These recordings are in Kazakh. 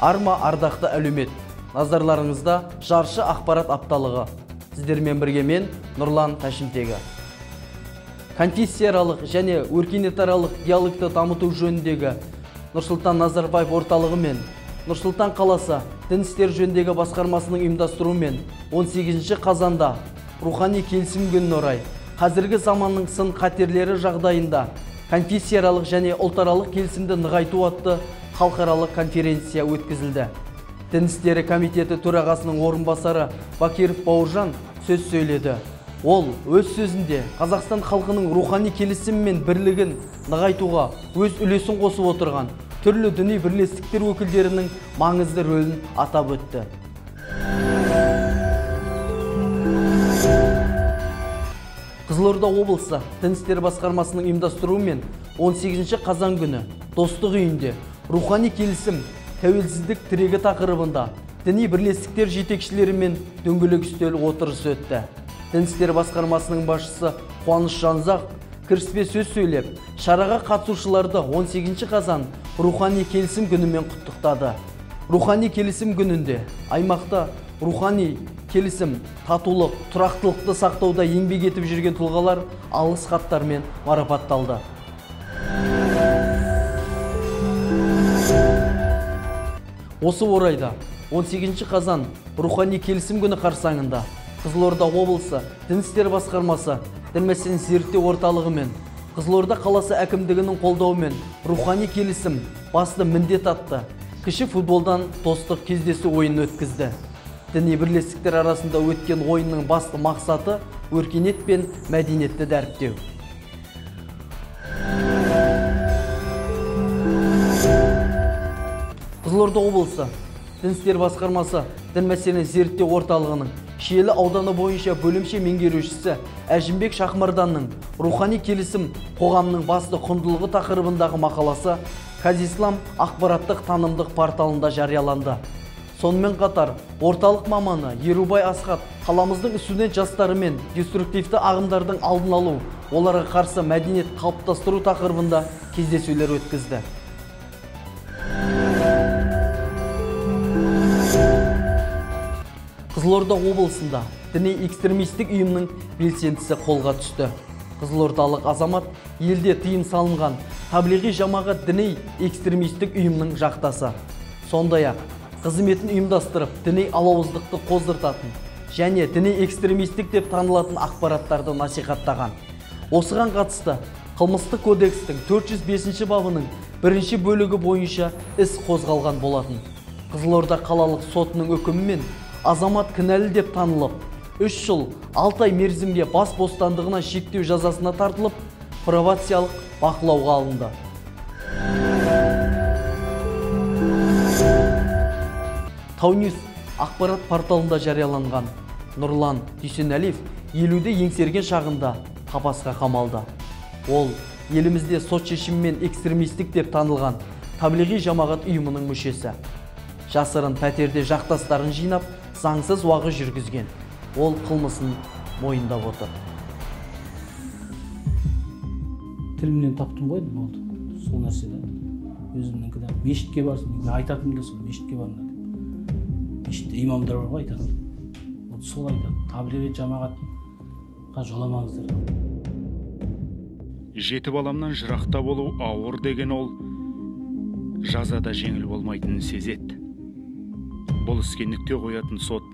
Арма ардақты әлеумет. Назарларыңызда жаршы ақпарат апталығы. Сіздермен бірге мен Нұрлан Тәшімтегі. Конфессияаралық және өркениетаралық диалогты дамыту жөніндегі Нұрсұлтан Назарбаев орталығы мен Нұрсұлтан қаласы дін істер жөніндегі басқармасының ұйымдастыруымен 18 қазанда рухани келісім күніне орай қазіргі заманның сын қатерлері жағдайында конфессияаралық және ұлтаралық келісімді нығайту атты халықаралық конференция өткізілді. Дін істері комитеті төрағасының орынбасары Бакиров Бауыржан сөз сөйледі. Ол өз сөзінде Қазақстан халқының рухани келісім мен бірлігін нығайтуға өз үлесін қосып отырған түрлі діни бірлестіктер өкілдерінің маңызды рөлін атап өтті. Қызылорда облысы дін істері басқармасының ұйымдастыруымен 18 қазан күні Достық үйінде рухани келісім тәуелсіздік тірегі тақырыбында діни бірлестіктер жетекшілерімен дөңгелек үстел отырысы өтті. Дін істері басқармасының басшысы Қуаныш Жанзақ кіріспе сөз сөйлеп, шараға қатысушыларды 18 қазан рухани келісім күнімен құттықтады. Рухани келісім күнінде аймақта рухани келісім, татулық, тұрақтылықты сақтауда еңбек етіп жүрген тұлғалар алғыс хаттармен марапатталды. Осы орайда 18 қазан рухани келісім күні қарсаңында Қызылорда облысы дін істері басқармасы дін мәселелерін зерттеу орталығы мен Қызылорда қаласы әкімдігінің қолдауымен рухани келісім басты міндет атты кіші футболдан достық кездесу ойынын өткізді. Діни бірлестіктер арасында өткен ойынның басты мақсаты өркениет пен мәдениетті дәріптеу. Қызылорда облысы дін істері басқармасы дін мәселелерін зерттеу орталығының Шиелі ауданы бойынша бөлімше меңгерушісі Әжімбек Шахмарданның рухани келісім қоғамның басты құндылығы тақырыбындағы мақаласы Казислам ақпараттық танымдық порталында жарияланды. Сонымен қатар орталық маманы Ерубай Асхат қаламыздың студент жастары мен деструктивті ағымдардың алдын алу, оларға қарсы мәдениет қалыптастыру тақырыбында кездесулер өткізді. Қызылорда облысында діни экстремистік ұйымның белсендісі қолға түсті. Қызылордалық азамат елде тыйым салынған таблиғи жамағат діни экстремистік ұйымның жақтасы. Сондай-ақ қызметін ұйымдастырып діни алауыздықты қоздыртатын және діни экстремистік деп танылатын ақпараттарды насихаттаған. Осыған қатысты Қылмыстық кодекстің 405 бабының 1 бөлігі бойынша іс қозғалған болатын. Қызылорда қалалық сотының үкімімен азамат кінәлі деп танылып, 3 жыл 6 ай мерзімге бас бостандығынан шектеу жазасына тартылып, пробациялық бақылауға алынды. Таунис ақпарат порталында жарияланған Нұрлан Дүйсенәлиев 50-де еңсерген шағында қапасқа қамалды. Ол елімізде сот шешімімен экстремистік деп танылған таблиғи жамағат ұйымының мүшесі. Жасырын пәтерде жақтастарын жинап, заңсыз уақы жүргізген. Ол қылмысын мойындап отыр. Тілімнен таптым ғой, болды. Сол нәрседе. Өзімнің кідә. Мешітке барсын, мен айтатым да сол, мешітке барыңдар деп. Мешітте имамдар бар ғой, айтады. Вот сол айтады. Таблиғи жамағатқа жоламаңыздар. Жеті баламнан жырақта болу ауыр деген ол жазада жеңіл болмайтынын сезет. Бұл іске нүкте қоятын сот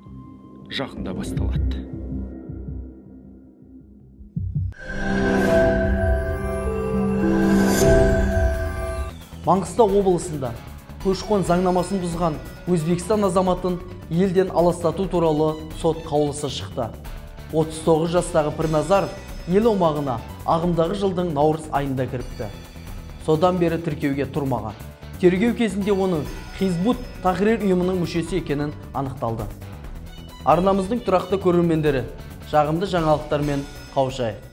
жақында басталады. Маңғыстау облысында көші-қон заңнамасын бұзған Өзбекстан азаматын елден аластату туралы сот қаулысы шықты. 39 жастағы Пірназаров ел аумағына ағымдағы жылдың наурыз айында кіріпті. Содан бері тіркеуге тұрмаған. Тергеу кезінде оның Хизбут Тахрир ұйымының мүшесі екенін анықталды. Арнамыздың тұрақты көрермендері, жағымды жаңалықтармен қауышайық.